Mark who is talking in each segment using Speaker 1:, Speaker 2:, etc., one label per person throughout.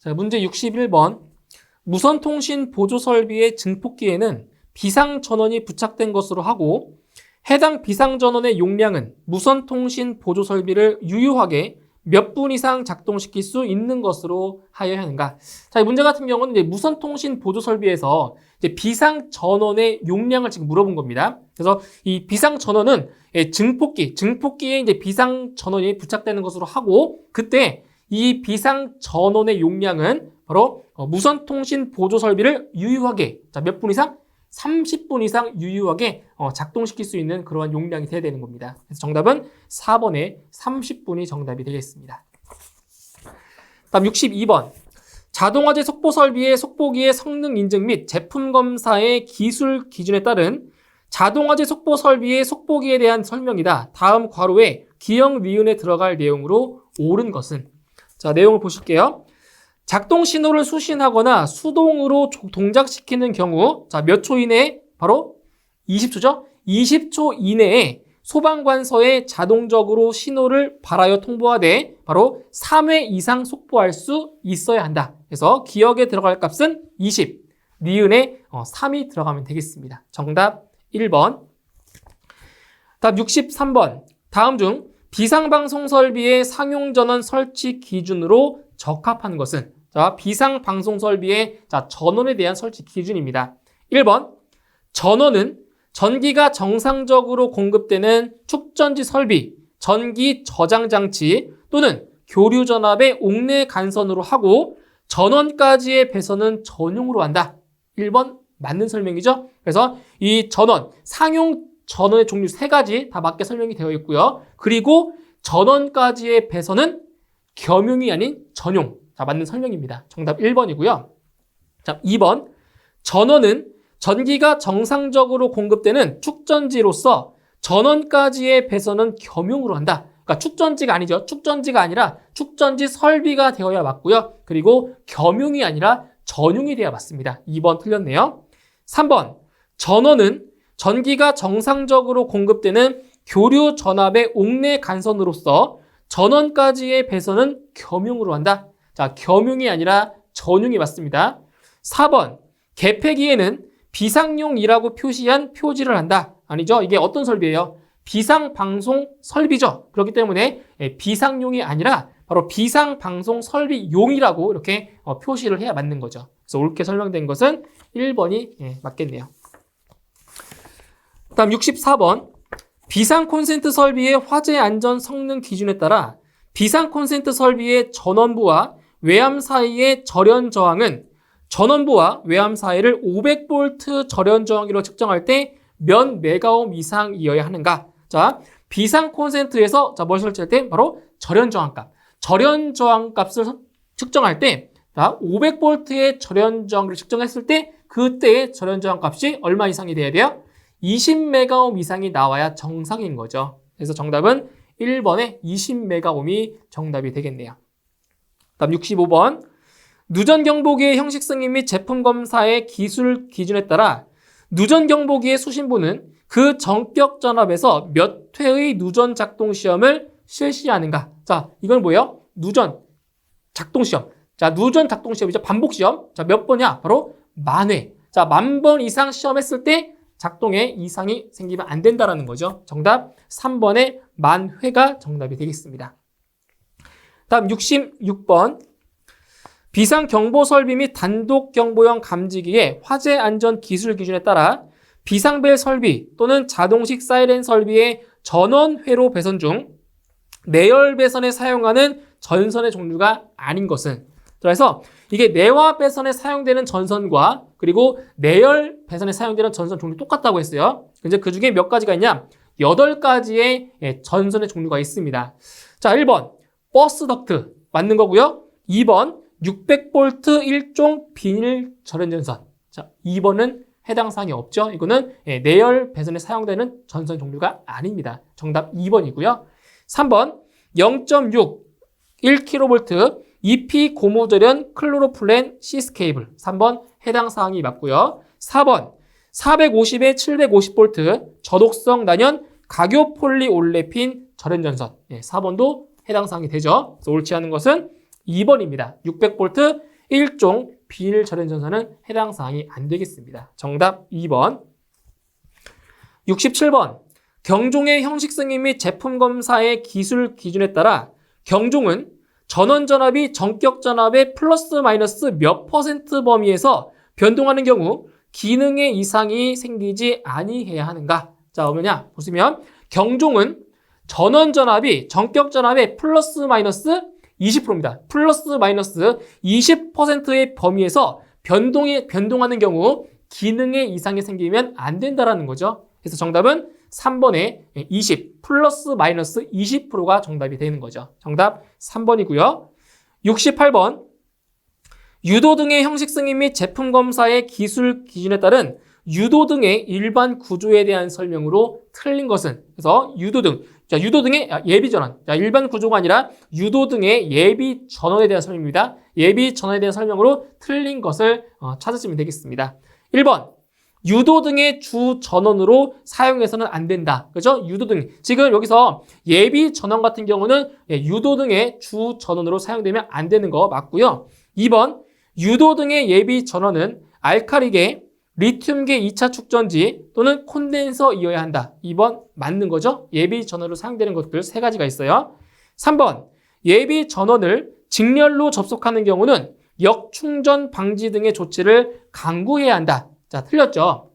Speaker 1: 자, 문제 61번. 무선통신 보조설비의 증폭기에는 비상전원이 부착된 것으로 하고 해당 비상전원의 용량은 무선통신 보조설비를 유효하게 몇 분 이상 작동시킬 수 있는 것으로 하여야 하는가. 자, 이 문제 같은 경우는 이제 무선통신 보조설비에서 이제 비상전원의 용량을 지금 물어본 겁니다. 그래서 이 비상전원은 증폭기에 이제 비상전원이 부착되는 것으로 하고 그때 이 비상전원의 용량은 바로 무선통신 보조설비를 유효하게 몇 분 이상? 30분 이상 유효하게 작동시킬 수 있는 그러한 용량이 돼야 되는 겁니다. 그래서 정답은 4번에 30분이 정답이 되겠습니다. 다음 62번. 자동화재 속보설비의 속보기의 성능 인증 및 제품 검사의 기술 기준에 따른 자동화재 속보설비의 속보기에 대한 설명이다. 다음 괄호에 기역, 니은에 들어갈 내용으로 옳은 것은? 자, 내용을 보실게요. 작동 신호를 수신하거나 수동으로 동작시키는 경우 몇 초 이내에? 바로 20초죠? 20초 이내에 소방관서에 자동적으로 신호를 발하여 통보하되 바로 3회 이상 속보할 수 있어야 한다. 그래서 기역에 들어갈 값은 20, 니은에 3이 들어가면 되겠습니다. 정답 1번. 다음 63번. 다음 중 비상방송설비의 상용전원 설치 기준으로 적합한 것은? 자, 비상방송설비의 전원에 대한 설치 기준입니다. 1번, 전원은 전기가 정상적으로 공급되는 축전지 설비, 전기 저장 장치 또는 교류 전압의 옥내 간선으로 하고 전원까지의 배선은 전용으로 한다. 1번 맞는 설명이죠. 그래서 이 전원, 상용 전원의 종류 3가지 다 맞게 설명이 되어 있고요. 그리고 전원까지의 배선은 겸용이 아닌 전용. 자, 맞는 설명입니다. 정답 1번이고요. 자, 2번. 전원은 전기가 정상적으로 공급되는 축전지로서 전원까지의 배선은 겸용으로 한다. 그러니까 축전지가 아니죠. 축전지가 아니라 축전지 설비가 되어야 맞고요. 그리고 겸용이 아니라 전용이 되어야 맞습니다. 2번 틀렸네요. 3번. 전원은 전기가 정상적으로 공급되는 교류 전압의 옥내 간선으로서 전원까지의 배선은 겸용으로 한다. 자, 겸용이 아니라 전용이 맞습니다. 4번. 개폐기에는 비상용이라고 표시한 표지를 한다. 아니죠. 이게 어떤 설비예요? 비상방송 설비죠. 그렇기 때문에 비상용이 아니라 바로 비상방송 설비용이라고 이렇게 표시를 해야 맞는 거죠. 그래서 옳게 설명된 것은 1번이 맞겠네요. 다음 64번. 비상 콘센트 설비의 화재 안전 성능 기준에 따라 비상 콘센트 설비의 전원부와 외암 사이의 절연 저항은 전원부와 외암 사이를 500V 절연 저항기로 측정할 때 몇 메가옴 이상이어야 하는가? 자, 비상 콘센트에서 뭘 설치할 때 바로 절연 저항값. 절연 저항값을 측정할 때 500V의 절연 저항기를 측정했을 때 그때의 절연 저항값이 얼마 이상이 돼야 돼요? 20메가옴 이상이 나와야 정상인 거죠. 그래서 정답은 1번에 20메가옴이 정답이 되겠네요. 다음 65번. 누전경보기의 형식 승인 및 제품 검사의 기술 기준에 따라 누전경보기의 수신부는 그 전격 전압에서 몇 회의 누전 작동 시험을 실시하는가? 자, 이건 뭐예요? 누전 작동 시험. 자, 누전 작동 시험이죠. 반복 시험. 자, 몇 번이야? 바로 10,000회. 자, 10,000번 이상 시험했을 때 작동에 이상이 생기면 안 된다라는 거죠. 정답 3번에 10,000회가 정답이 되겠습니다. 다음 66번. 비상경보설비 및 단독경보형 감지기의 화재 안전 기술 기준에 따라 비상벨 설비 또는 자동식 사이렌 설비의 전원 회로 배선 중 내열 배선에 사용하는 전선의 종류가 아닌 것은? 그래서 이게 내화 배선에 사용되는 전선과 그리고 내열 배선에 사용되는 전선 종류 똑같다고 했어요. 이제 그 중에 몇 가지가 있냐? 8가지의 전선의 종류가 있습니다. 자, 1번 버스 덕트 맞는 거고요. 2번 600V 1종 비닐 절연 전선. 자, 2번은 해당 사항이 없죠. 이거는 내열 배선에 사용되는 전선 종류가 아닙니다. 정답 2번이고요. 3번 0.6 1kV EP 고무절연 클로로플랜 시스 케이블. 3번 해당 사항이 맞고요. 4번 450에 750V 저독성 난연 각요 폴리올레핀 절연 전선. 4번도 해당 사항이 되죠. 그래서 옳지 않은 것은 2번입니다. 600V 일종 비일절연 전선은 해당 사항이 안 되겠습니다. 정답 2번. 67번. 경종의 형식 승인 및 제품 검사의 기술 기준에 따라 경종은 전원전압이 전격전압의 플러스 마이너스 몇 퍼센트 범위에서 변동하는 경우 기능의 이상이 생기지 아니해야 하는가? 자, 뭐냐? 보시면 경종은 전원전압이 전격전압의 플러스 마이너스 20%입니다. 플러스 마이너스 20%의 범위에서 변동하는 경우 기능의 이상이 생기면 안 된다라는 거죠. 그래서 정답은 3번에 20 플러스 마이너스 20%가 정답이 되는 거죠. 정답 3번이고요. 68번. 유도 등의 형식 승인 및 제품 검사의 기술 기준에 따른 유도 등의 일반 구조에 대한 설명으로 틀린 것은, 그래서 유도 등의 예비 전원. 자, 일반 구조가 아니라 유도 등의 예비 전원에 대한 설명입니다. 예비 전원에 대한 설명으로 틀린 것을 찾으시면 되겠습니다. 1번. 유도 등의 주 전원으로 사용해서는 안 된다. 그죠? 유도 등. 지금 여기서 예비 전원 같은 경우는 유도 등의 주 전원으로 사용되면 안 되는 거 맞고요. 2번. 유도 등의 예비 전원은 알칼리계, 리튬계 2차 축전지 또는 콘덴서이어야 한다. 2번 맞는 거죠? 예비 전원으로 사용되는 것들 3가지가 있어요. 3번. 예비 전원을 직렬로 접속하는 경우는 역충전 방지 등의 조치를 강구해야 한다. 자, 틀렸죠?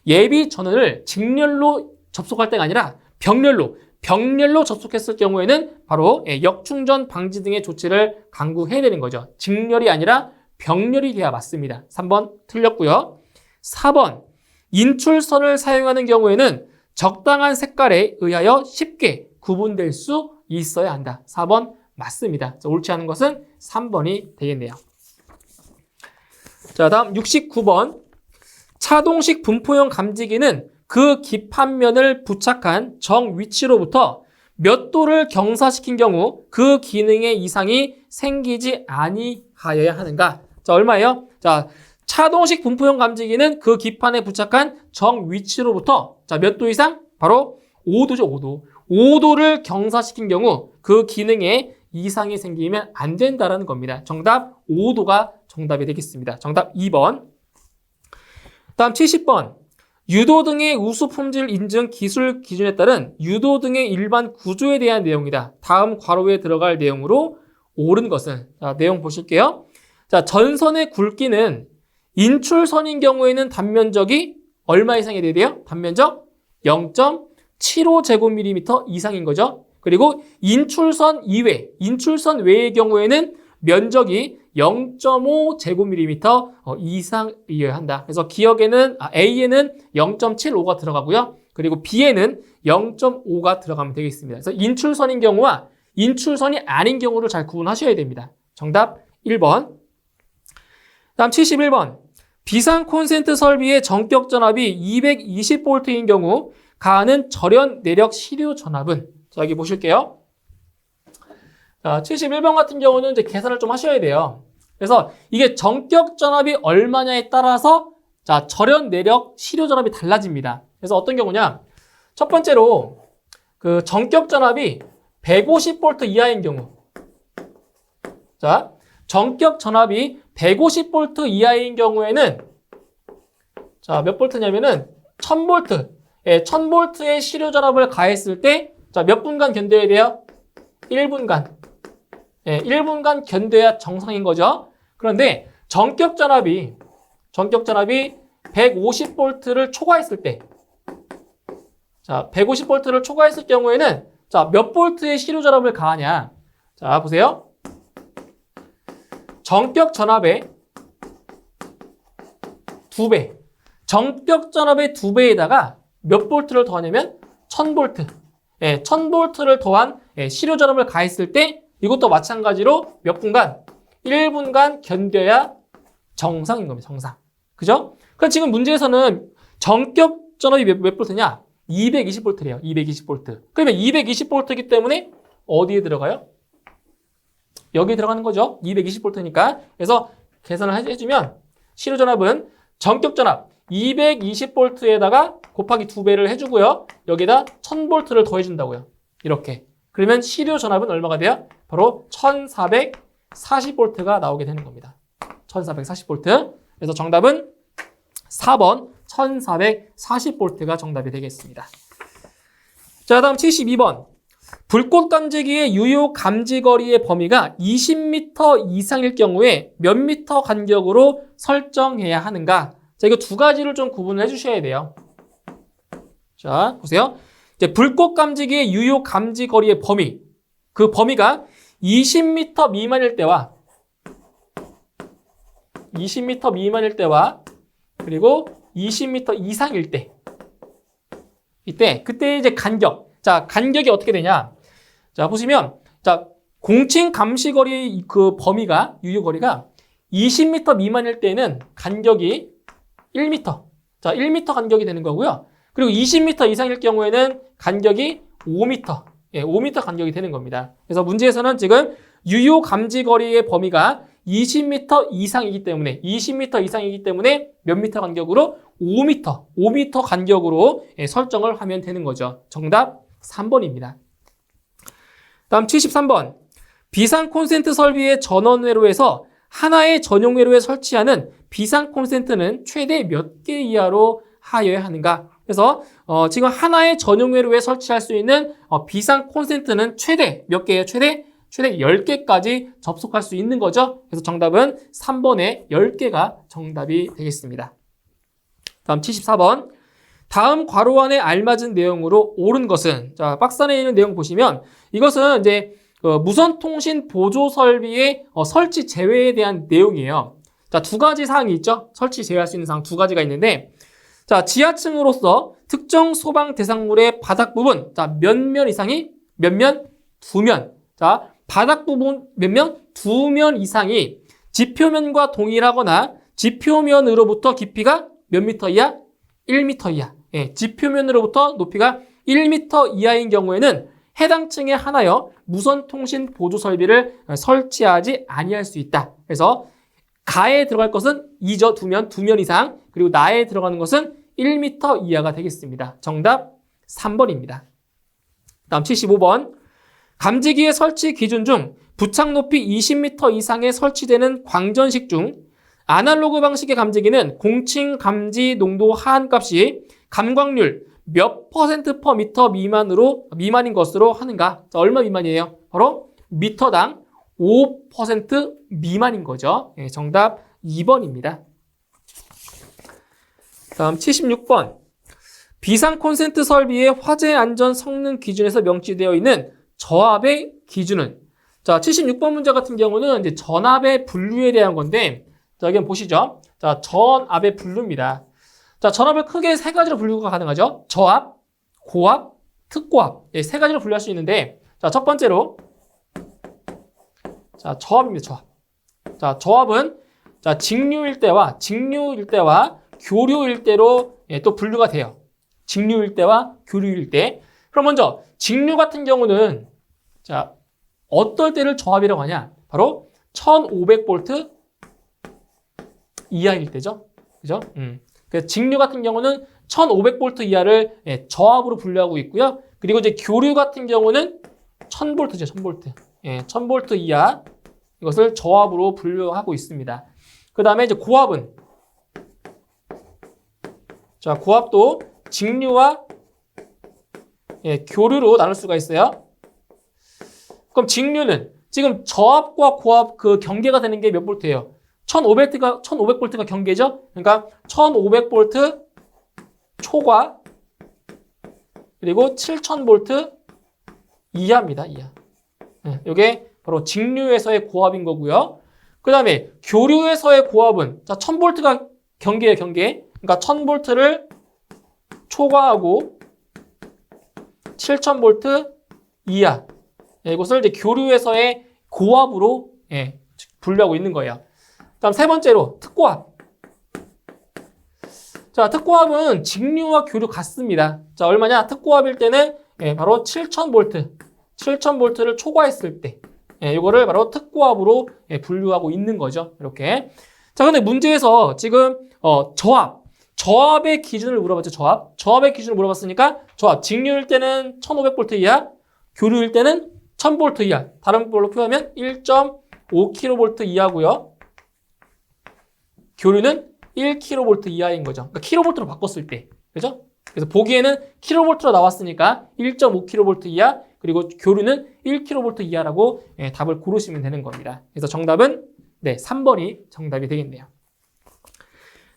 Speaker 1: 예비 전원을 직렬로 접속할 때가 아니라 병렬로 접속했을 경우에는 바로 역충전 방지 등의 조치를 강구해야 되는 거죠. 직렬이 아니라 병렬이 돼야 맞습니다. 3번 틀렸고요. 4번. 인출선을 사용하는 경우에는 적당한 색깔에 의하여 쉽게 구분될 수 있어야 한다. 4번 맞습니다. 자, 옳지 않은 것은 3번이 되겠네요. 자, 다음 69번. 차동식 분포형 감지기는 그 기판면을 부착한 정 위치로부터 몇 도를 경사시킨 경우 그 기능의 이상이 생기지 아니하여야 하는가? 자, 얼마예요? 자, 차동식 분포형 감지기는 그 기판에 부착한 정 위치로부터 자, 몇 도 이상? 바로 5도죠, 5도. 5도를 경사시킨 경우 그 기능에 이상이 생기면 안 된다라는 겁니다. 정답 5도가 정답이 되겠습니다. 정답 2번. 다음 70번. 유도 등의 우수 품질 인증 기술 기준에 따른 유도 등의 일반 구조에 대한 내용이다. 다음 괄호에 들어갈 내용으로 옳은 것은, 자, 내용 보실게요. 자, 전선의 굵기는 인출선인 경우에는 단면적이 얼마 이상이 돼야 돼요? 단면적 0.75제곱밀리미터 이상인 거죠. 그리고 인출선 외의 경우에는 면적이 0.5제곱밀리미터 이상이어야 한다. 그래서 기억에는 A에는 0.75가 들어가고요. 그리고 B에는 0.5가 들어가면 되겠습니다. 그래서 인출선인 경우와 인출선이 아닌 경우를 잘 구분하셔야 됩니다. 정답 1번. 다음 71번. 비상 콘센트 설비의 전격 전압이 220V인 경우 가하는 절연 내력 시료 전압은, 자, 여기 보실게요. 자, 71번 같은 경우는 이제 계산을 좀 하셔야 돼요. 그래서 이게 전격 전압이 얼마냐에 따라서 자, 절연 내력 시료 전압이 달라집니다. 그래서 어떤 경우냐? 첫 번째로 그 전격 전압이 150V 이하인 경우. 자, 전격 전압이 150V 이하인 경우에는 자, 몇 볼트냐면은 1000V. 예, 1000V의 시료 전압을 가했을 때 자, 몇 분간 견뎌야 돼요? 1분간. 예, 1분간 견뎌야 정상인 거죠. 그런데 전격 전압이 150V를 초과했을 때, 자, 150V를 초과했을 경우에는 자, 몇 볼트의 시료 전압을 가하냐? 자, 보세요. 전격 전압의 2배. 전격 전압의 2배에다가 몇 볼트를 더하냐면 1000V. 예, 1000V를 더한 시료 전압을 가했을 때 이것도 마찬가지로 몇 분간? 1분간 견뎌야 정상인 겁니다. 정상. 그죠? 그럼 지금 문제에서는 전격 전압이 몇 볼트냐? 220V래요. 220V. 그러면 220V이기 때문에 어디에 들어가요? 여기에 들어가는 거죠. 220V니까. 그래서 계산을 해주면 시료 전압은 전격 전압 220V에다가 곱하기 2배를 해주고요. 여기다 1000V를 더해준다고요. 이렇게. 그러면 시료 전압은 얼마가 돼요? 바로 1400 1440V가 나오게 되는 겁니다. 1440V. 그래서 정답은 4번 1440V가 정답이 되겠습니다. 자, 다음 72번. 불꽃 감지기의 유효 감지 거리의 범위가 20m 이상일 경우에 몇 미터 간격으로 설정해야 하는가? 자, 이거 두 가지를 좀 구분을 해주셔야 돼요. 자, 보세요. 이제 불꽃 감지기의 유효 감지 거리의 범위. 그 범위가 20m 미만일 때와 20m 미만일 때와 그리고 20m 이상일 때. 그때 이제 간격. 자, 간격이 어떻게 되냐? 자, 보시면, 자, 공칭 감시 거리 그 범위가, 유효 거리가 20m 미만일 때는 간격이 1m. 자, 1m 간격이 되는 거고요. 그리고 20m 이상일 경우에는 간격이 5m. 예, 5m 간격이 되는 겁니다. 그래서 문제에서는 지금 유효 감지 거리의 범위가 20m 이상이기 때문에 몇 미터 간격으로 5m 간격으로 설정을 하면 되는 거죠. 정답 3번입니다. 다음 73번. 비상 콘센트 설비의 전원 회로에서 하나의 전용 회로에 설치하는 비상 콘센트는 최대 몇 개 이하로 하여야 하는가? 그래서 지금 하나의 전용 회로에 설치할 수 있는 비상 콘센트는 최대 몇 개예요? 최대 10개까지 접속할 수 있는 거죠. 그래서 정답은 3번에 10개가 정답이 되겠습니다. 다음 74번. 다음 괄호 안에 알맞은 내용으로 옳은 것은, 자, 박스 안에 있는 내용 보시면 이것은 이제 무선통신 보조 설비의 설치 제외에 대한 내용이에요. 자, 두 가지 사항이 있죠. 설치 제외할 수 있는 사항 두 가지가 있는데, 자, 지하층으로서 특정 소방 대상물의 바닥 부분, 자, 몇 면 이상이 몇 면? 2면. 자, 바닥 부분 몇 면? 2면 이상이 지표면과 동일하거나 지표면으로부터 깊이가 몇 미터 이하? 1m 이하. 예, 지표면으로부터 높이가 1m 이하인 경우에는 해당 층에 하나여 무선통신 보조 설비를 설치하지 아니할 수 있다. 그래서 가에 들어갈 것은 2죠. 2면 이상. 그리고 나에 들어가는 것은 1m 이하가 되겠습니다. 정답 3번입니다. 다음 75번. 감지기의 설치 기준 중 부착 높이 20m 이상에 설치되는 광전식 중 아날로그 방식의 감지기는 공칭 감지 농도 하한값이 감광률 몇 퍼센트 퍼 미터 미만인 것으로 하는가? 자, 얼마 미만이에요? 바로 미터당 5% 미만인 거죠. 예, 정답 2번입니다. 다음 76번. 비상 콘센트 설비의 화재 안전 성능 기준에서 명시되어 있는 저압의 기준은, 자, 76번 문제 같은 경우는 이제 전압의 분류에 대한 건데, 자, 여기 한번 보시죠. 자, 전압의 분류입니다. 자, 전압을 크게 세 가지로 분류가 가능하죠. 저압, 고압, 특고압. 예, 세 가지로 분류할 수 있는데, 자, 첫 번째로, 자, 저압입니다. 저압. 자, 저압은, 자, 직류일 때와 교류일 때로 예, 또 분류가 돼요. 직류일 때와 교류일 때. 그럼 먼저, 직류 같은 경우는, 자, 어떨 때를 저압이라고 하냐? 바로 1500V 이하일 때죠. 그죠? 그래서 직류 같은 경우는 1500V 이하를 예, 저압으로 분류하고 있고요. 그리고 이제 교류 같은 경우는 1000V죠. 1000V. 예, 1000V 이하 이것을 저압으로 분류하고 있습니다. 그 다음에 이제 고압은, 자, 고압도 직류와 예, 교류로 나눌 수가 있어요. 그럼 직류는 지금 저압과 고압 그 경계가 되는 게 몇 볼트예요? 1500V가 경계죠? 그러니까 1500V 초과 그리고 7000V 이하입니다. 이하. 네, 이게 바로 직류에서의 고압인 거고요. 그 다음에 교류에서의 고압은, 자, 1000V가 경계예요. 경계. 그러니까 1000V를 초과하고 7000V 이하. 예, 이것을 이제 교류에서의 고압으로 예, 분류하고 있는 거예요. 다음 세 번째로 특고압. 자, 특고압은 직류와 교류 같습니다. 자, 얼마냐? 특고압일 때는 예, 바로 7000V. 7000V를 초과했을 때. 예, 이거를 바로 특고압으로 예, 분류하고 있는 거죠. 이렇게. 자, 근데 문제에서 지금 저압의 기준을 물어봤죠. 저압의 기준을 물어봤으니까 저압. 직류일 때는 1500V 이하, 교류일 때는 1000V 이하. 다른 걸로 표현하면 5kV 이하고요. 교류는 1kV 이하인 거죠. 그러니까 킬로볼트로 바꿨을 때. 그죠? 그래서 보기에는 킬로볼트로 나왔으니까 1.5kV 이하, 그리고 교류는 1kV 이하라고 답을 고르시면 되는 겁니다. 그래서 정답은 3번이 정답이 되겠네요.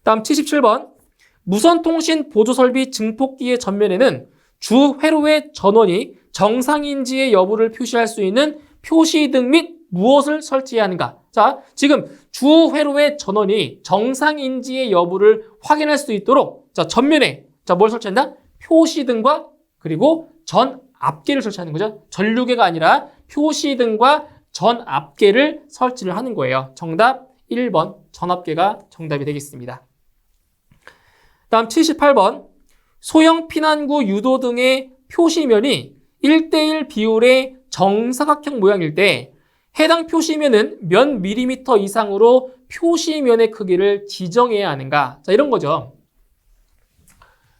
Speaker 1: 다음 77번. 무선통신 보조설비 증폭기의 전면에는 주 회로의 전원이 정상인지의 여부를 표시할 수 있는 표시등 및 무엇을 설치해야 하는가? 자, 지금 주 회로의 전원이 정상인지의 여부를 확인할 수 있도록 자, 전면에 뭘 설치한다? 표시등과 그리고 전 앞개를 설치하는 거죠. 전류계가 아니라 표시등과 전 앞개를 설치를 하는 거예요. 정답 1번 전앞개가 정답이 되겠습니다. 다음 78번. 소형 피난구 유도등의 표시면이 1:1 비율의 정사각형 모양일 때 해당 표시면은 몇 밀리미터 이상으로 표시면의 크기를 지정해야 하는가? 자, 이런 거죠.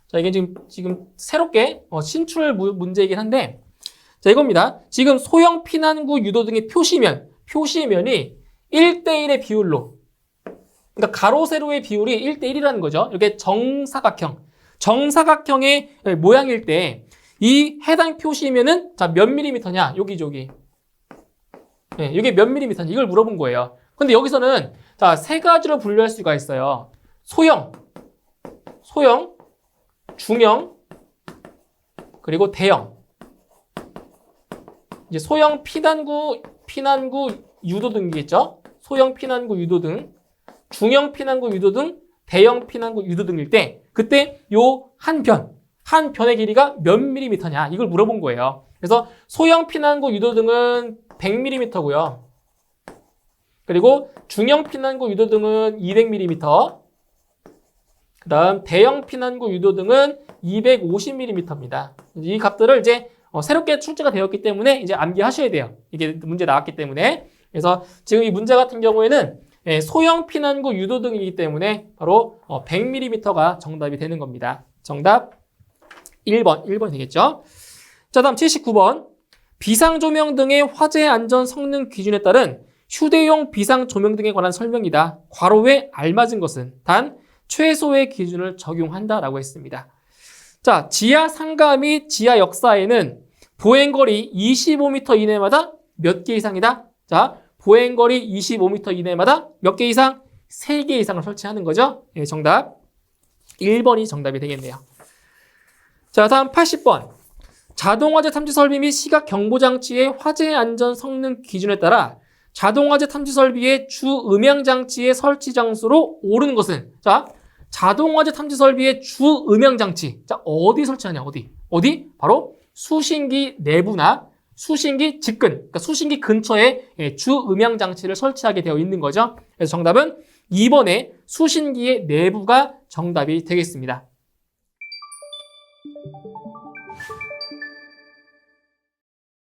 Speaker 1: 자, 이게 지금 새롭게 신출 문제이긴 한데, 자, 이겁니다. 지금 소형 피난구 유도등의 표시면이 1:1의 비율로, 그러니까 가로, 세로의 비율이 1:1이라는 거죠. 이렇게 정사각형의 모양일 때, 이 해당 표시면은, 자, 몇 밀리미터냐? 여기. 네, 이게 몇 밀리미터냐? 이걸 물어본 거예요. 근데 여기서는, 자, 세 가지로 분류할 수가 있어요. 소형, 중형, 그리고 대형. 이제 소형 피난구 유도등이겠죠? 소형 피난구 유도등, 중형 피난구 유도등, 대형 피난구 유도등일 때 그때 요 한 변의 길이가 몇 밀리미터냐 이걸 물어본 거예요. 그래서 소형 피난구 유도등은 100mm고요. 그리고 중형 피난구 유도등은 200mm. 그 다음 대형 피난구 유도등은 250mm입니다. 이 값들을 이제 새롭게 출제가 되었기 때문에 이제 암기하셔야 돼요. 이게 문제 나왔기 때문에. 그래서 지금 이 문제 같은 경우에는 소형 피난구 유도등이기 때문에 바로 100mm가 정답이 되는 겁니다. 정답 1번이 되겠죠. 자, 다음 79번. 비상조명 등의 화재 안전 성능 기준에 따른 휴대용 비상조명 등에 관한 설명이다. 괄호에 알맞은 것은 단 최소의 기준을 적용한다라고 했습니다. 자, 지하 상가 및 지하 역사에는 보행거리 25m 이내마다 몇 개 이상이다? 자, 보행거리 25m 이내마다 몇 개 이상? 3개 이상을 설치하는 거죠. 정답 1번이 정답이 되겠네요. 자, 다음 80번. 자동화재 탐지 설비 및 시각 경보 장치의 화재 안전 성능 기준에 따라 자동화재 탐지 설비의 주 음향 장치의 설치 장소로 오르는 것은 자, 자동화재 탐지 설비의 주 음향 장치. 자, 어디 설치하냐? 어디? 바로 수신기 내부나 수신기 직근, 그러니까 수신기 근처에 주 음향 장치를 설치하게 되어 있는 거죠. 그래서 정답은 2번의 수신기의 내부가 정답이 되겠습니다.